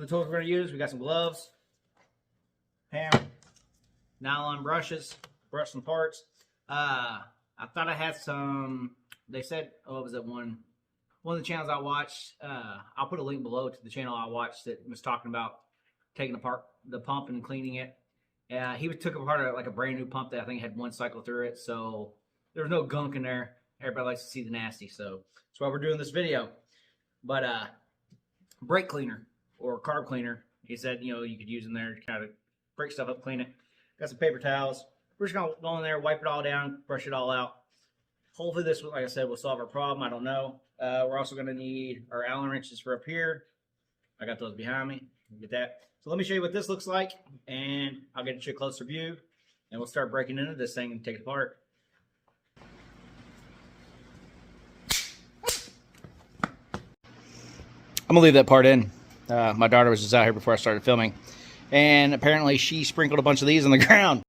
the tools we're going to use, we got some gloves, hammer, nylon brushes, brush some parts. I thought I had some, they said, oh, what was that one of the channels I watched, I'll put a link below to the channel I watched that was talking about taking apart the pump and cleaning it. He took apart like a brand new pump that I think had one cycle through it, so there was no gunk in there. Everybody likes to see the nasty, so that's why we're doing this video. But brake cleaner or carb cleaner, he said, you know, you could use in there to kind of break stuff up, clean it. Got some paper towels. We're just gonna go in there, wipe it all down, brush it all out. Hopefully this, like I said, will solve our problem. I don't know. We're also gonna need our Allen wrenches for up here. I got those behind me. Get that. So let me show you what this looks like, and I'll get you a closer view, and we'll start breaking into this thing and take it apart. I'm gonna leave that part in. My daughter was just out here before I started filming, and apparently she sprinkled a bunch of these on the ground.